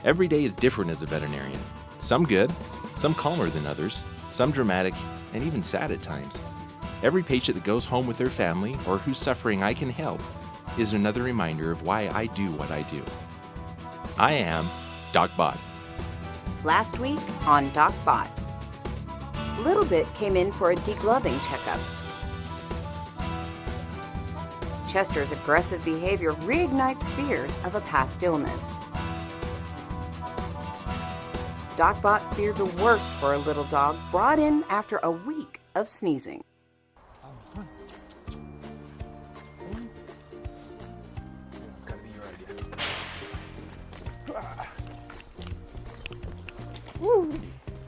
Every day is different as a veterinarian. Some good, some calmer than others, some dramatic, and even sad at times. Every patient that goes home with their family or whose suffering I can help is another reminder of why I do what I do. I am DocBott. Last week on DocBott, Little Bit came in for a degloving checkup. Chester's aggressive behavior reignites fears of a past illness. DocBott feared the worst for a little dog brought in after a week of sneezing.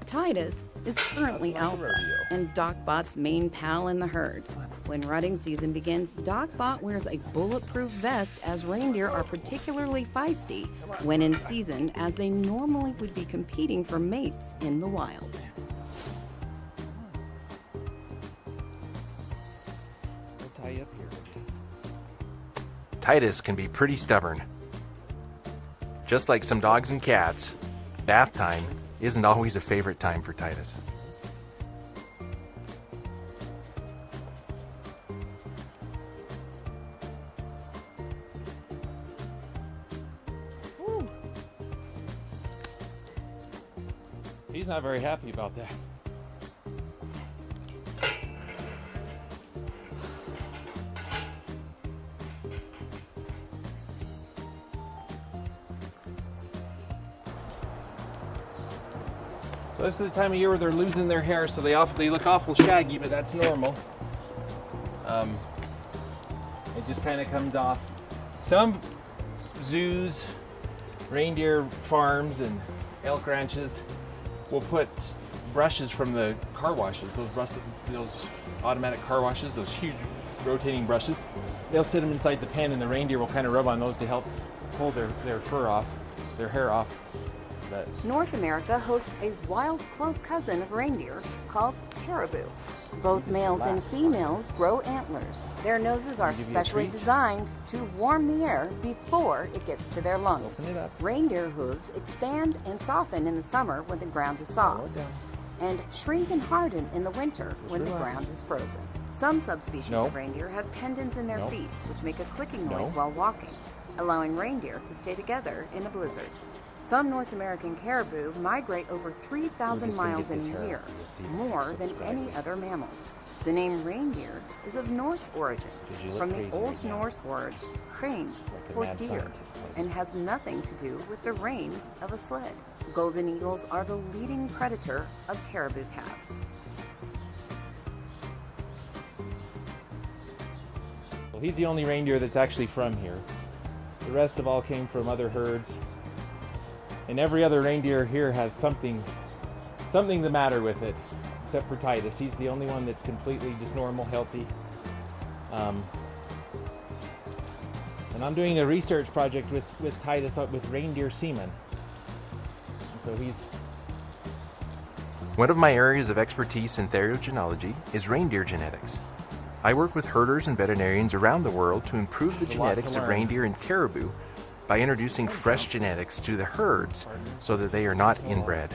Titus is currently alpha and DocBott's main pal in the herd. When rutting season begins, DocBott wears a bulletproof vest as reindeer are particularly feisty when in season, as they normally would be competing for mates in the wild. I'll tie you up here, I guess. Titus can be pretty stubborn. Just like some dogs and cats, bath time isn't always a favorite time for Titus. He's not very happy about that. So this is the time of year where they're losing their hair, so they look awful shaggy, but that's normal. It just kind of comes off. Some zoos, reindeer farms, and elk ranches will put brushes from the car washes, those automatic car washes, those huge rotating brushes. They'll sit them inside the pen, and the reindeer will kind of rub on those to help pull their fur off, their hair off. But North America hosts a wild close cousin of reindeer called caribou. Both males and females grow antlers. Their noses are specially designed to warm the air before it gets to their lungs. Reindeer hooves expand and soften in the summer when the ground is soft, and shrink and harden in the winter when the ground is frozen. Some subspecies of reindeer have tendons in their feet, which make a clicking noise while walking, allowing reindeer to stay together in a blizzard. Some North American caribou migrate over 3,000 miles in a year, more than any other mammals. The name reindeer is of Norse origin, from the Old Norse word hrein, for deer, and has nothing to do with the reins of a sled. Golden eagles are the leading predator of caribou calves. well, he's the only reindeer that's actually from here. The rest of all came from other herds. And every other reindeer here has something the matter with it, except for Titus. He's the only one that's completely just normal, healthy. And I'm doing a research project with Titus with reindeer semen. And so he's... One of my areas of expertise in therogenology is reindeer genetics. I work with herders and veterinarians around the world to improve the genetics of reindeer and caribou by introducing fresh genetics to the herds so that they are not inbred.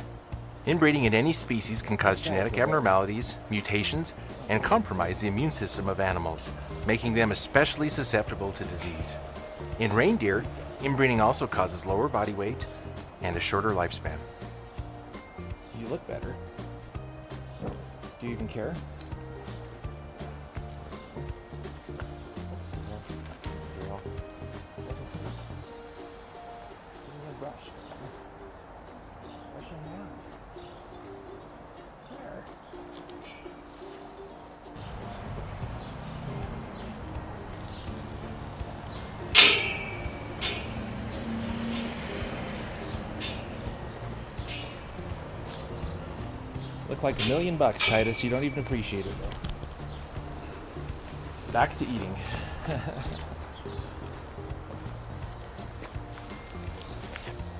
Inbreeding in any species can cause genetic abnormalities, mutations, and compromise the immune system of animals, making them especially susceptible to disease. In reindeer, inbreeding also causes lower body weight and a shorter lifespan. You look better. Do you even care? Look like $1 million, Titus. You don't even appreciate it, though. Back to eating.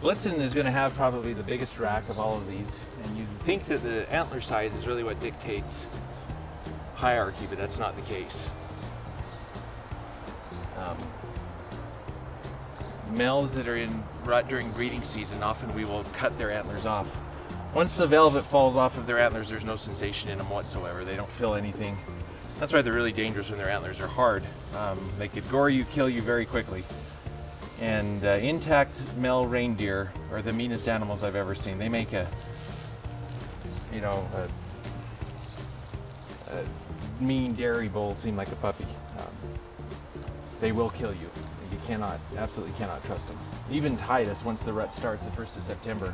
Blitzen is going to have probably the biggest rack of all of these, and you'd think that the antler size is really what dictates hierarchy, but that's not the case. males that are in rut during breeding season, often we will cut their antlers off. Once the velvet falls off of their antlers, there's no sensation in them whatsoever. They don't feel anything. That's why they're really dangerous when their antlers are hard. They could gore you, kill you very quickly. And intact male reindeer are the meanest animals I've ever seen. They make a mean dairy bull seem like a puppy. They will kill you. You absolutely cannot trust them. Even Titus, once the rut starts the 1st of September,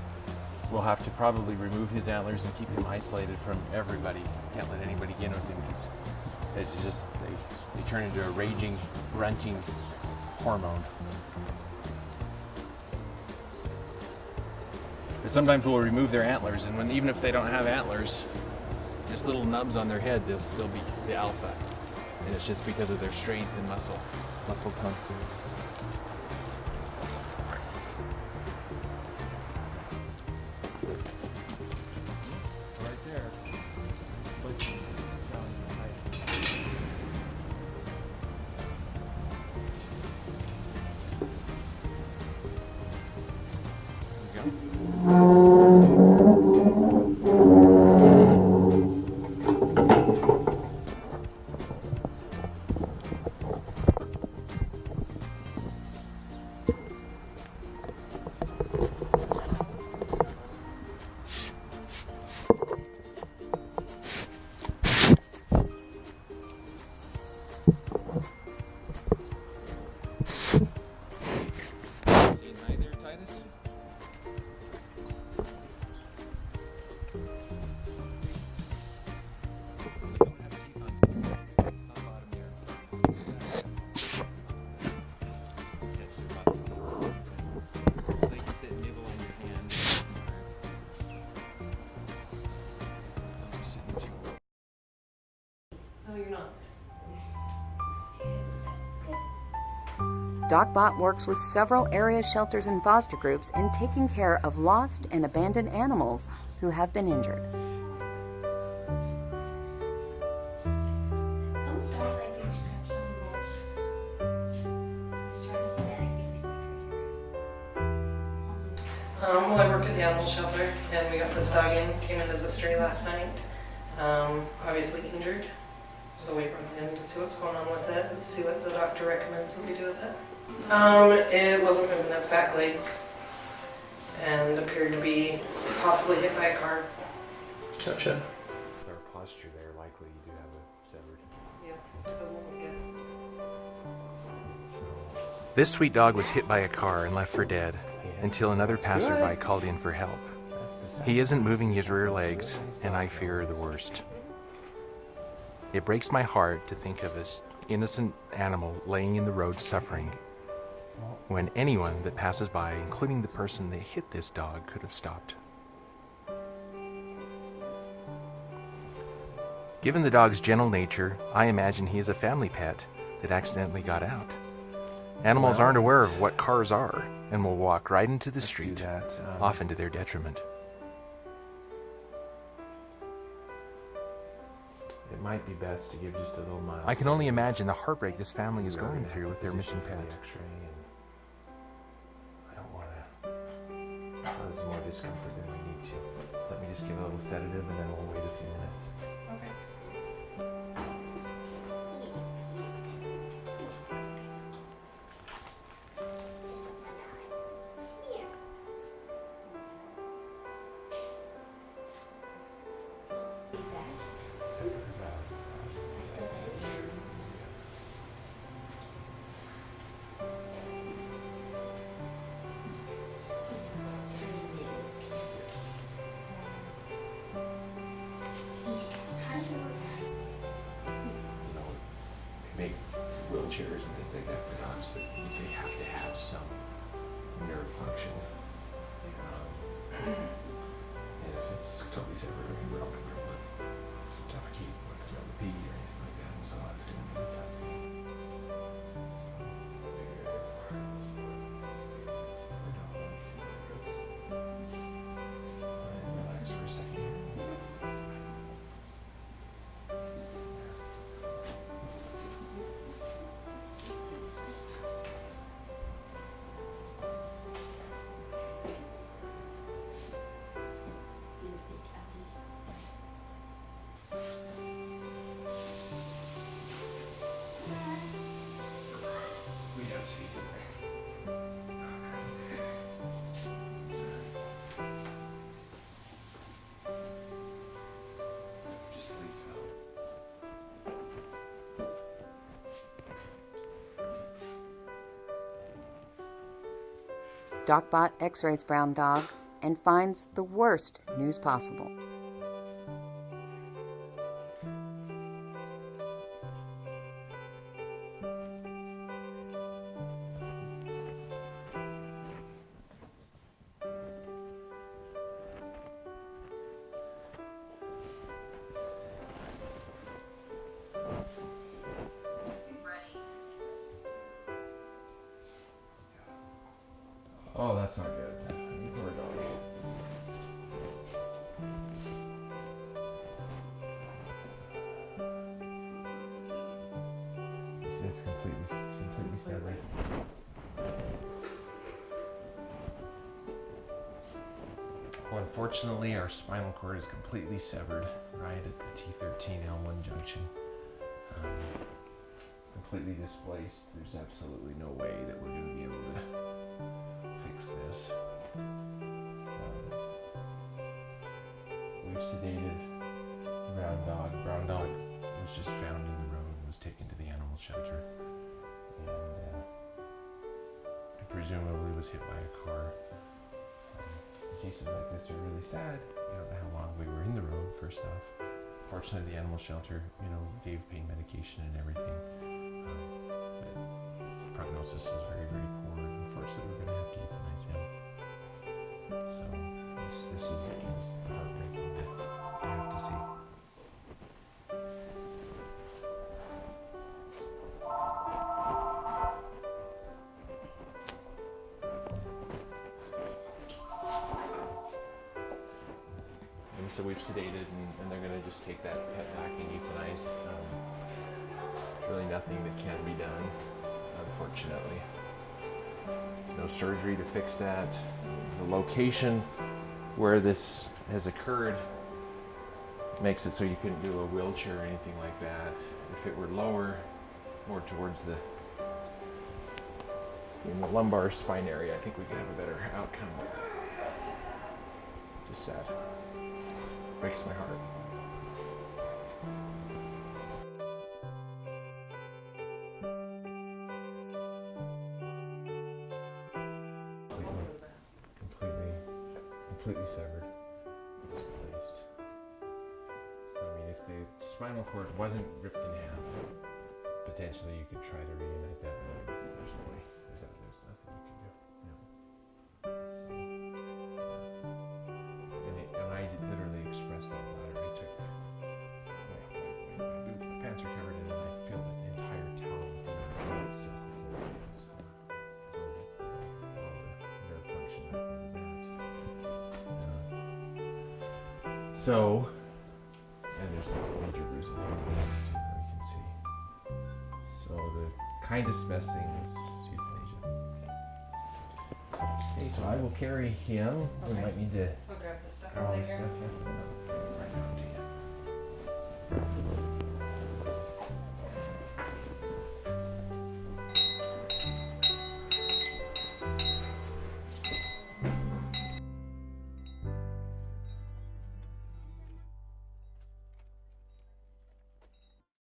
we'll have to probably remove his antlers and keep him isolated from everybody. Can't let anybody in with him because they turn into a raging, grunting hormone. But sometimes we'll remove their antlers, and even if they don't have antlers, just little nubs on their head, they'll still be the alpha. And it's just because of their strength and muscle tone. Right there. There we go. DocBott works with several area shelters and foster groups in taking care of lost and abandoned animals who have been injured. Well, I work at the animal shelter, and we got this dog in, came in as a stray last night, obviously injured, so we brought it in to see what's going on with it, and see what the doctor recommends that we do with it. It wasn't moving its back legs, and appeared to be possibly hit by a car. Gotcha. Their posture there, likely you do have a severed. Yeah, it doesn't look good. This sweet dog was hit by a car and left for dead until another passerby called in for help. He isn't moving his rear legs, and I fear the worst. It breaks my heart to think of this innocent animal laying in the road suffering when anyone that passes by, including the person that hit this dog, could have stopped. Given the dog's gentle nature, I imagine he is a family pet that accidentally got out. Animals aren't aware of what cars are and will walk right into the street, often to their detriment. It might be best to give just a little mile. I can only imagine the heartbreak this family is going through with their missing pet. I don't want to cause more discomfort than we need to. So let me just give a little sedative and then we'll wait a few minutes. Make wheelchairs and things like that for dogs, but they have to have some nerve function. And if it's totally separate, we're not going to be able to suffocate or throw the pee or anything like that, so that's going to be tough. Relax for a second here. DocBott x-rays Brown Dog and finds the worst news possible. Oh, that's not good. Poor dog. It's completely severed. Well, unfortunately, our spinal cord is completely severed right at the T13L1 junction. Completely displaced. There's absolutely no way that we're going to be able to fix this. We've sedated Brown Dog. Brown Dog was just found in the road and was taken to the animal shelter, and presumably was hit by a car. Cases like this are really sad. You don't know how long we were in the road, first off. Fortunately, the animal shelter, gave pain medication and everything. But prognosis is very, very poor. Unfortunately, we're going to have to euthanize him. So this is heartbreaking to have to see. And so we've sedated, and they're going to just take that pet back and euthanize. There's really nothing that can be done, unfortunately. No surgery to fix that. The location where this has occurred makes it so you couldn't do a wheelchair or anything like that. If it were lower, more towards in the lumbar spine area, I think we could have a better outcome. Just sad. Breaks my heart. Completely severed, displaced. So if the spinal cord wasn't ripped in half, potentially you could try to reunite that, but there's no way. There's nothing you can do. And I literally expressed that bladder. I took my boots, my pants are covered in it, and I filled the entire towel with it, and it's still full of it. Nerve function right there. So, and there's major bruising on the legs too that we can see. So the kindest, best thing is euthanasia. Okay, so I will carry him. Okay. We might need to I'll grab this stuff all this later. stuff right now to you.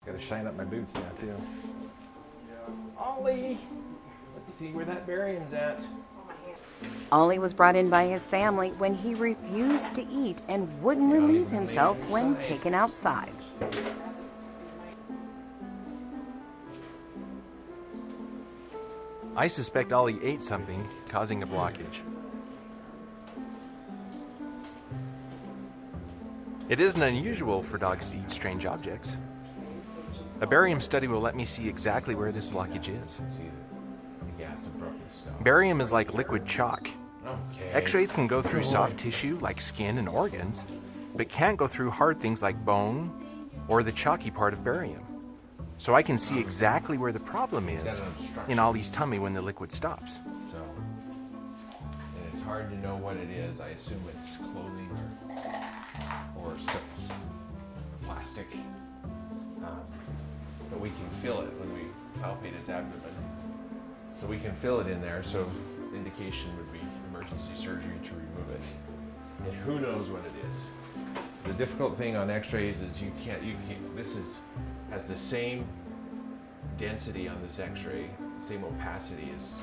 Gotta shine up my boots now too. Ollie! Let's see where that barium's at. Ollie was brought in by his family when he refused to eat and wouldn't relieve himself when taken outside. I suspect Ollie ate something, causing a blockage. It isn't unusual for dogs to eat strange objects. A barium study will let me see exactly where this blockage is. Barium is like liquid chalk. X-rays can go through soft tissue like skin and organs, but can't go through hard things like bone or the chalky part of barium. So I can see exactly where the problem is in Ollie's tummy when the liquid stops. So, and it's hard to know what it is. I assume it's clothing or plastic. But we can feel it when we palpate his abdomen. So we can feel it in there, so the indication would be emergency surgery to remove it. And who knows what it is. The difficult thing on x-rays is this has the same density on this x-ray, same opacity as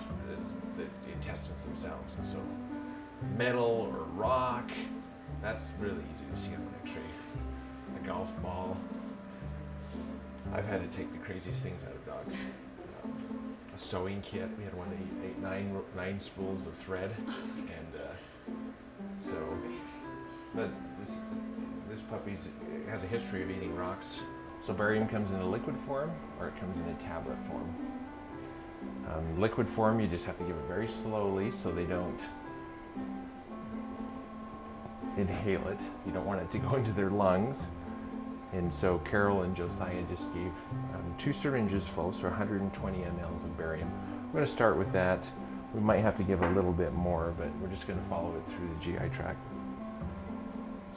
the intestines themselves. And so metal or rock, that's really easy to see on an x-ray. A golf ball. I've had to take the craziest things out of dogs. A sewing kit, we had one that ate nine spools of thread. But this puppy has a history of eating rocks. So barium comes in a liquid form or it comes in a tablet form. Liquid form, you just have to give it very slowly so they don't inhale it. You don't want it to go into their lungs. And so Carol and Josiah just gave 2 syringes full, so 120 mLs of barium. We're going to start with that. We might have to give a little bit more, but we're just going to follow it through the GI tract.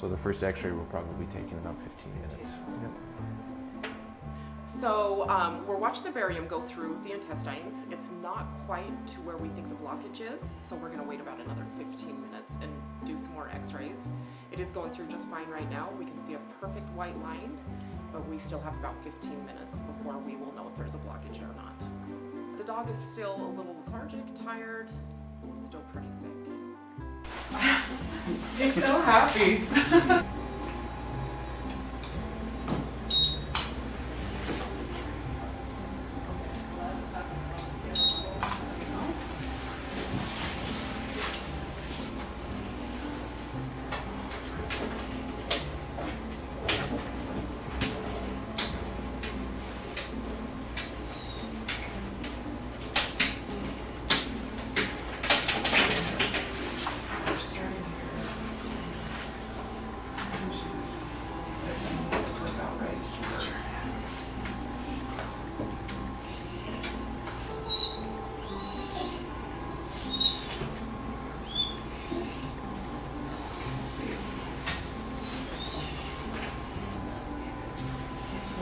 So the first x-ray will probably take in about 15 minutes. Yep. So we're watching the barium go through the intestines. It's not quite to where we think the blockage is, so we're going to wait about another 15 minutes and do some more x-rays. It is going through just fine right now. We can see a perfect white line, but we still have about 15 minutes before we will know if there's a blockage or not. The dog is still a little lethargic, tired, still pretty sick. He's so happy.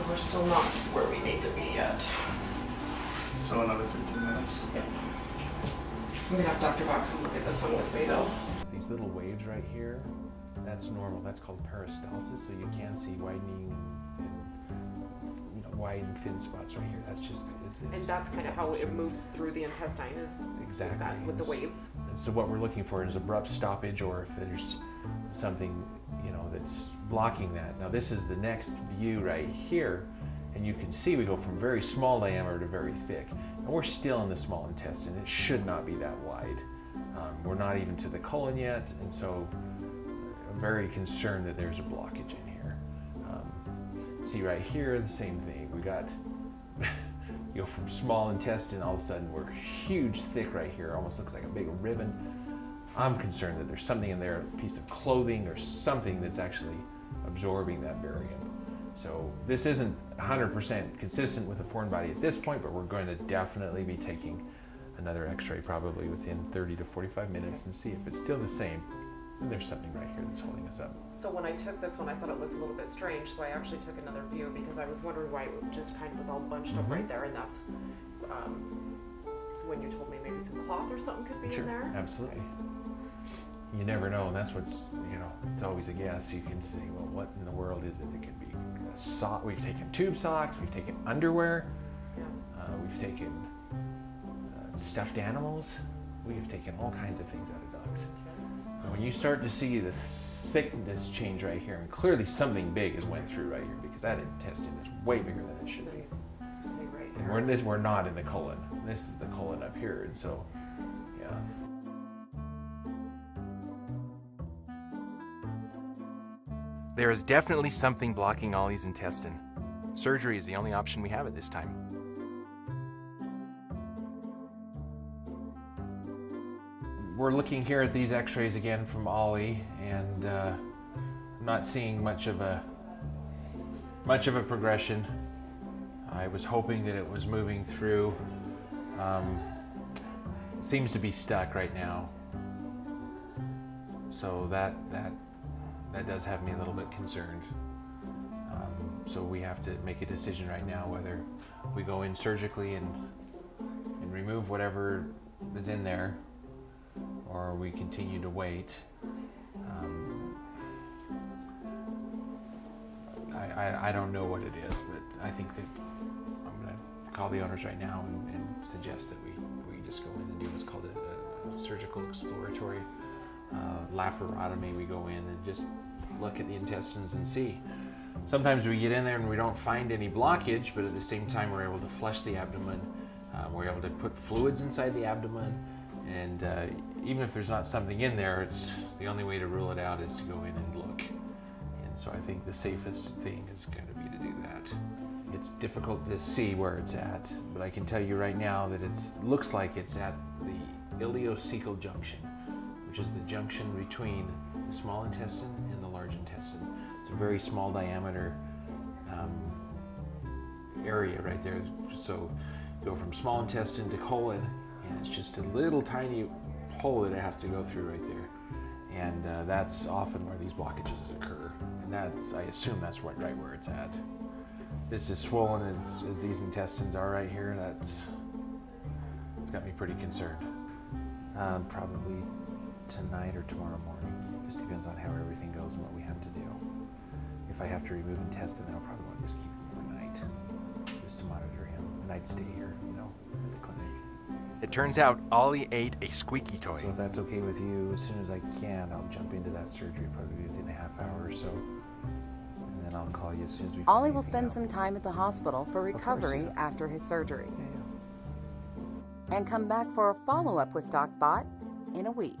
We're still not where we need to be yet. So another 15 minutes. Yep. I'm gonna have DocBott come look at this one with me though. These little waves right here, that's normal. That's called peristalsis. So you can see widening and wide and thin spots right here. That's just And that's kind of how it moves through the intestine, is exactly that with the waves. And so what we're looking for is abrupt stoppage, or if there's something that's blocking that. Now this is the next view right here, and you can see we go from very small diameter to very thick, and we're still in the small intestine. It should not be that wide. We're not even to the colon yet, and so I'm very concerned that there's a blockage in here. See right here, the same thing. We got you go from small intestine, all of a sudden we're huge thick right here, almost looks like a big ribbon. I'm concerned that there's something in there, a piece of clothing or something that's actually absorbing that barium. So this isn't 100% consistent with a foreign body at this point, but we're going to definitely be taking another x-ray probably within 30 to 45 minutes and see if it's still the same. And there's something right here that's holding us up. So when I took this one, I thought it looked a little bit strange, so I actually took another view because I was wondering why it just kind of was all bunched up right there, and that's when you told me maybe some cloth or something could be Sure, in there. absolutely. You never know, and that's what's, it's always a guess. You can say, well, what in the world is it? It could be a sock. We've taken tube socks, we've taken underwear, Yeah. we've taken stuffed animals, we have taken all kinds of things out of dogs. And when you start to see the thickness change right here, and clearly something big has went through right here, because that intestine is way bigger than it should be. See right And there. we're not in the colon. This is the colon up here, and so, yeah. There is definitely something blocking Ollie's intestine. Surgery is the only option we have at this time. We're looking here at these x-rays again from Ollie, and I'm not seeing much of a progression. I was hoping that it was moving through. Seems to be stuck right now. So that does have me a little bit concerned. So we have to make a decision right now whether we go in surgically and remove whatever is in there, or we continue to wait. I don't know what it is, but I think that I'm going to call the owners right now and suggest that we just go in and do what's called surgical exploratory laparotomy. We go in and just look at the intestines and see. Sometimes we get in there and we don't find any blockage, but at the same time we're able to flush the abdomen. We're able to put fluids inside the abdomen, and even if there's not something in there, it's the only way to rule it out is to go in and look. And so I think the safest thing is going to be to do that. It's difficult to see where it's at, but I can tell you right now that it looks like it's at the ileocecal junction, which is the junction between the small intestine and the large intestine. It's a very small diameter area right there. So go from small intestine to colon, and it's just a little tiny hole that it has to go through right there. And that's often where these blockages occur. And that's, I assume that's right where it's at. This is swollen as these intestines are right here. It's got me pretty concerned. Probably tonight or tomorrow morning. Just depends on how everything goes and what we have to do. If I have to remove intestine, I'll probably want to just keep him overnight, just to monitor him. And I'd stay here, at the clinic. It turns out Ollie ate a Squeaky toy. So if that's okay with you, as soon as I can, I'll jump into that surgery, probably within a half hour or so. And then I'll call you as soon as we find Ollie will anything spend out. some time at the hospital for recovery yeah. after his surgery Yeah. and come back for a follow-up with DocBott in a week.